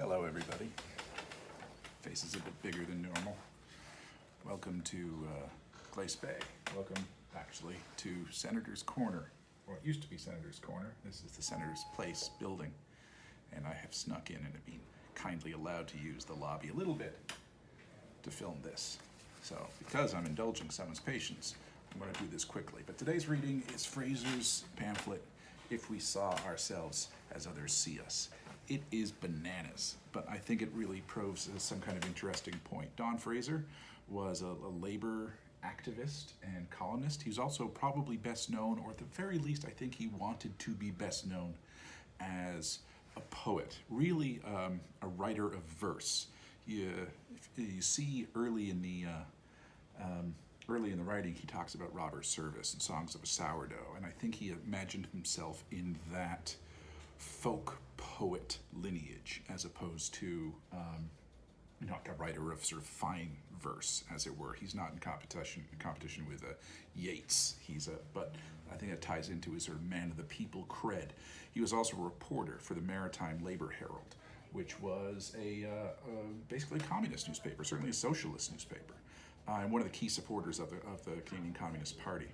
Hello everybody. Face is a bit bigger than normal. Welcome to Glace Bay. Welcome actually to Senator's Corner. Well, it used to be Senator's Corner. This is the Senator's Place building. And I have snuck in and have been kindly allowed to use the lobby a little bit to film this. So because I'm indulging someone's patience, I'm going to do this quickly. But today's reading is Fraser's pamphlet, If We Saw Ourselves as Others See Us. It is bananas, but I think it really proves some kind of interesting point. Don Fraser was a labor activist and columnist. He's also probably best known, or at the very least, I think he wanted to be best known as a poet, really a writer of verse. You see early in the writing, he talks about Robert Service and Songs of a Sourdough, and I think he imagined himself in that folk poet lineage as opposed to not a writer of sort of fine verse, as it were. He's not in competition with Yeats. But I think that ties into his sort of man of the people cred. He was also a reporter for the Maritime Labor Herald, which was basically a communist newspaper, certainly a socialist newspaper, and one of the key supporters of the Canadian Communist Party.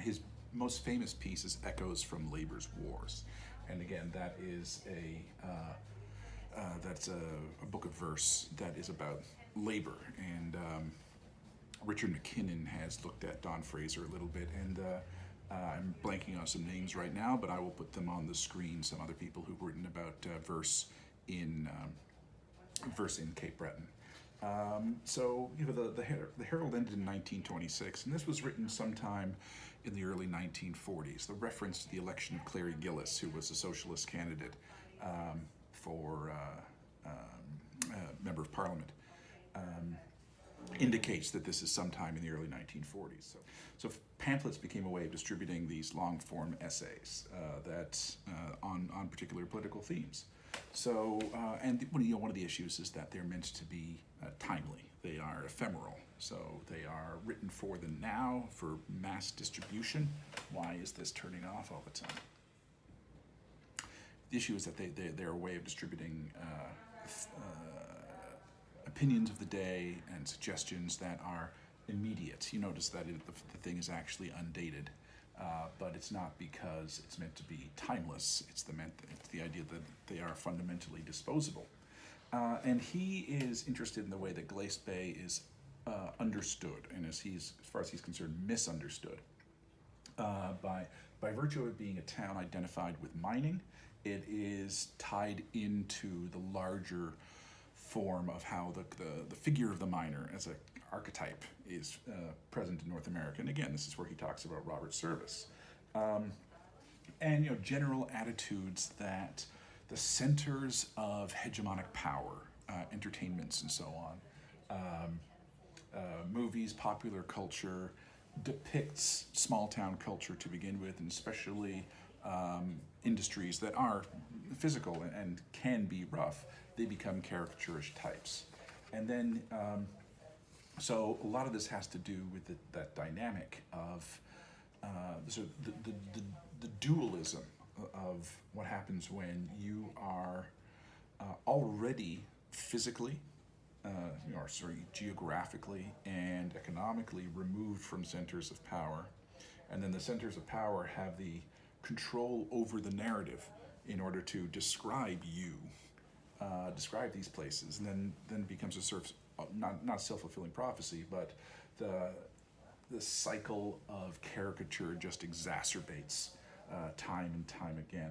His most famous piece is Echoes from Labor's Wars. And again, that is that's a book of verse that is about labor. And Richard McKinnon has looked at Don Fraser a little bit, and I'm blanking on some names right now, but I will put them on the screen. Some other people who've written about verse in Cape Breton. So the Herald ended in 1926, and this was written sometime in the early 1940s. The reference to the election of Clary Gillis, who was a socialist candidate for member of parliament, indicates that this is sometime in the early 1940s. So pamphlets became a way of distributing these long-form essays on particular political themes. So, and one of the issues is that they're meant to be timely. They are ephemeral, so they are written for the now, for mass distribution. Why is this turning off all the time? The issue is that they're a way of distributing opinions of the day and suggestions that are immediate. You notice that the thing is actually undated. But it's not because it's meant to be timeless. It's the idea that they are fundamentally disposable. And he is interested in the way that Glace Bay is understood, and as far as he's concerned, misunderstood. By virtue of it being a town identified with mining, it is tied into the larger form of how the figure of the miner as an archetype is present in North America. And again, this is where he talks about Robert Service. And general attitudes that the centers of hegemonic power, entertainments and so on, movies, popular culture, depicts small town culture to begin with, and especially industries that are physical and can be rough. They become caricaturish types. And then so a lot of this has to do with that dynamic of the dualism of what happens when you are already physically, geographically and economically removed from centers of power, and then the centers of power have the control over the narrative in order to describe describe these places, and then it becomes a sort of not self-fulfilling prophecy, but the cycle of caricature just exacerbates time and time again.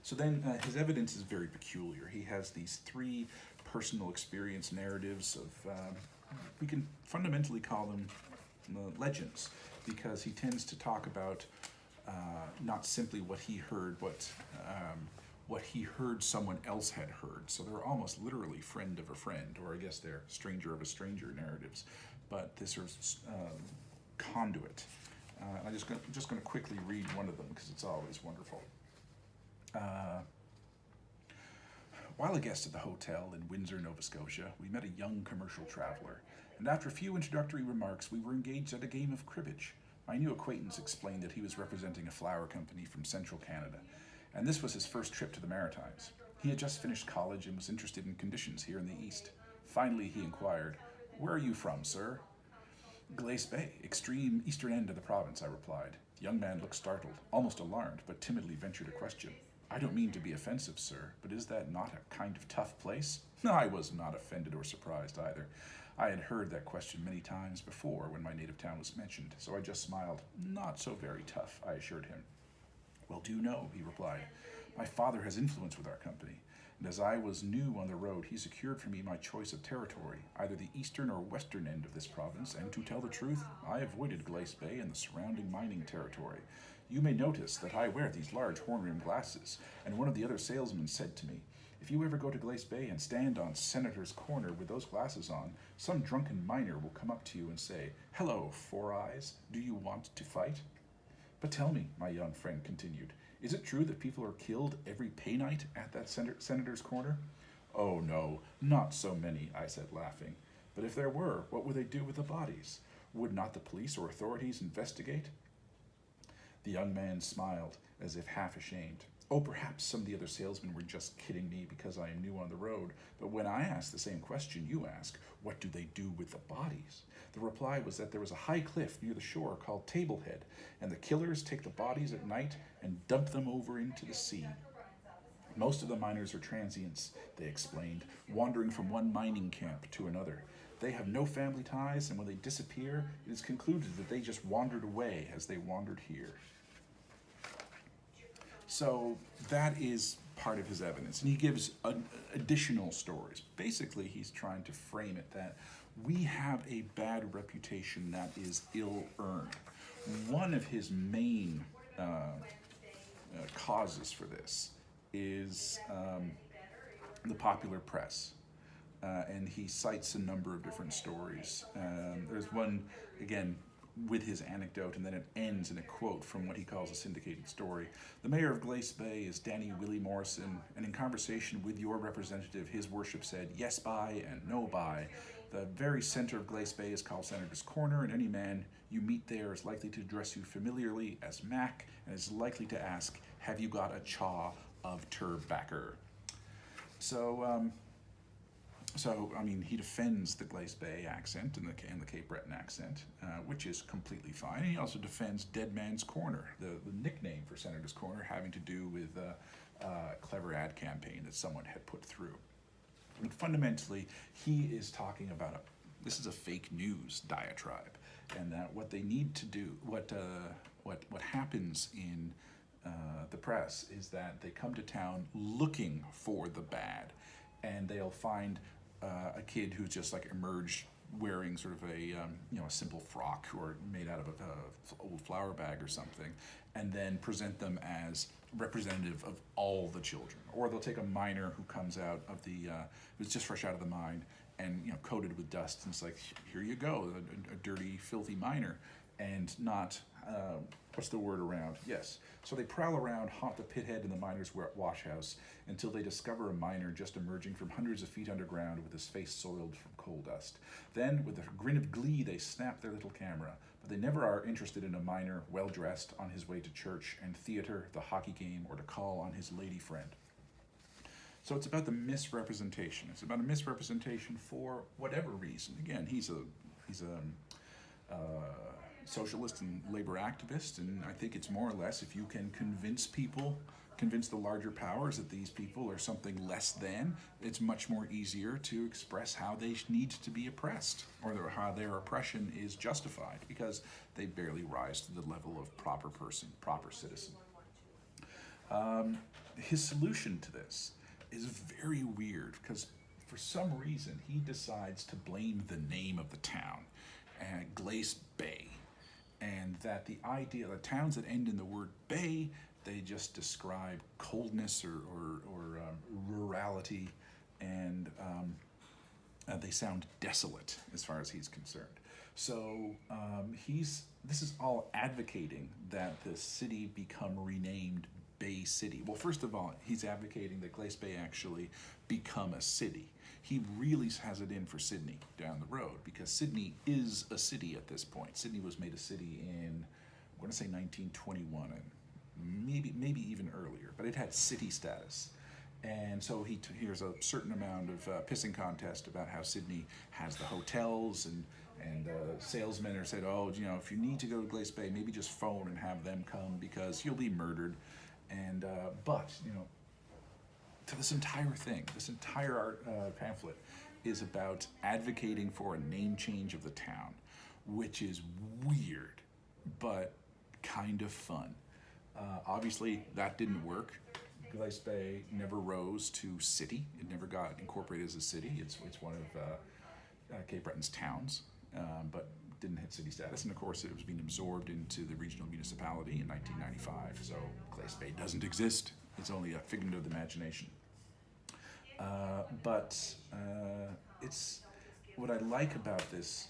So then his evidence is very peculiar. He has these three personal experience narratives of, we can fundamentally call them legends, because he tends to talk about not simply what he heard, but what he heard someone else had heard. So they're almost literally friend of a friend, or I guess they're stranger of a stranger narratives, but this sort of conduit. I'm just going to quickly read one of them because it's always wonderful. While a guest at the hotel in Windsor, Nova Scotia, we met a young commercial traveler, and after a few introductory remarks, we were engaged at a game of cribbage. My new acquaintance explained that he was representing a flour company from central Canada, and this was his first trip to the Maritimes. He had just finished college and was interested in conditions here in the East. Finally, he inquired, "Where are you from, sir?" "Glace Bay, extreme eastern end of the province," I replied. The young man looked startled, almost alarmed, but timidly ventured a question. "I don't mean to be offensive, sir, but is that not a kind of tough place?" I was not offended or surprised either. I had heard that question many times before when my native town was mentioned, so I just smiled. "Not so very tough," I assured him. "Well, do you know," he replied, "my father has influence with our company, and as I was new on the road, he secured for me my choice of territory, either the eastern or western end of this province, and to tell the truth, I avoided Glace Bay and the surrounding mining territory. You may notice that I wear these large horn-rimmed glasses, and one of the other salesmen said to me, 'If you ever go to Glace Bay and stand on Senator's Corner with those glasses on, some drunken miner will come up to you and say, "Hello, Four Eyes, do you want to fight?'" "But tell me," my young friend continued, "is it true that people are killed every pay night at that Senator's Corner?" "Oh no, not so many," I said, laughing. "But if there were, what would they do with the bodies? Would not the police or authorities investigate?" The young man smiled, as if half ashamed. "Oh, perhaps some of the other salesmen were just kidding me because I am new on the road, but when I asked the same question you ask, 'What do they do with the bodies?' the reply was that there was a high cliff near the shore called Tablehead, and the killers take the bodies at night and dump them over into the sea. Most of the miners are transients," they explained, "wandering from one mining camp to another. They have no family ties, and when they disappear, it is concluded that they just wandered away as they wandered here." So that is part of his evidence, and he gives additional stories. Basically, he's trying to frame it that we have a bad reputation that is ill-earned. One of his main causes for this is the popular press. And he cites a number of different stories. There's one, again, with his anecdote, and then it ends in a quote from what he calls a syndicated story. "The mayor of Glace Bay is Danny Willie Morrison, and in conversation with your representative, his worship said, 'Yes, by,' and 'No, by.' The very center of Glace Bay is called Senator's Corner, and any man you meet there is likely to address you familiarly as Mac, and is likely to ask, 'Have you got a chaw of turbacker?'" So, I mean, he defends the Glace Bay accent and the Cape Breton accent, which is completely fine. He also defends Dead Man's Corner, the nickname for Senator's Corner, having to do with a clever ad campaign that someone had put through. But fundamentally, he is talking about this is a fake news diatribe, and that what they need to do, what happens in the press is that they come to town looking for the bad, and they'll find a kid who's just like emerged wearing sort of a simple frock or made out of an old flour bag or something, and then present them as representative of all the children. Or they'll take a miner who comes out of who's just fresh out of the mine and coated with dust, and it's like, here you go, a dirty, filthy miner, and not what's the word around? Yes. So they prowl around, haunt the pit head in the miner's wash house until they discover a miner just emerging from hundreds of feet underground with his face soiled from coal dust. Then, with a grin of glee, they snap their little camera, but they never are interested in a miner well-dressed on his way to church and theater, the hockey game, or to call on his lady friend. So it's about the misrepresentation. It's about a misrepresentation for whatever reason. Again, he's a socialist and labor activist, and I think it's more or less, if you can convince the larger powers that these people are something less than, it's much more easier to express how they need to be oppressed, or how their oppression is justified, because they barely rise to the level of proper person, proper citizen. His solution to this is very weird, because for some reason he decides to blame the name of the town, Glace Bay. And that the idea that towns that end in the word bay, they just describe coldness or rurality, and they sound desolate as far as he's concerned. So this is all advocating that the city become renamed Bay City. Well, first of all, he's advocating that Glace Bay actually become a city. He really has it in for Sydney down the road, because Sydney is a city at this point. Sydney was made a city in, I'm going to say 1921, and maybe even earlier, but it had city status. And so hears a certain amount of pissing contest about how Sydney has the hotels, and salesmen are said, oh, you know, if you need to go to Glace Bay, maybe just phone and have them come because you'll be murdered. And but you know, to this entire thing, this entire pamphlet is about advocating for a name change of the town, which is weird, but kind of fun. Obviously, that didn't work. Glace Bay never rose to city. It never got incorporated as a city. It's one of Cape Breton's towns, but didn't hit city status. And of course, it was being absorbed into the regional municipality in 1995. So Glace Bay doesn't exist. It's only a figment of the imagination. But it's what I like about this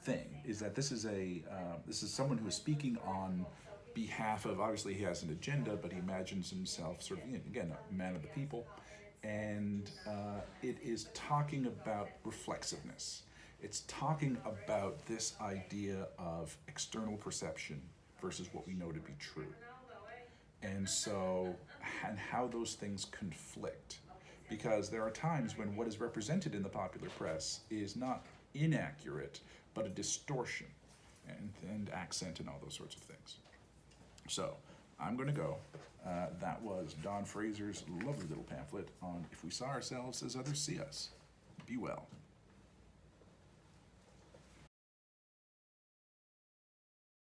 thing is that this is someone who is speaking on behalf of, obviously he has an agenda, but he imagines himself sort of, you know, again, a man of the people, and it is talking about reflexiveness. It's talking about this idea of external perception versus what we know to be true, and so, and how those things conflict, because there are times when what is represented in the popular press is not inaccurate, but a distortion and accent and all those sorts of things. So I'm going to go. That was Don Fraser's lovely little pamphlet on If We Saw Ourselves as Others See Us. Be well.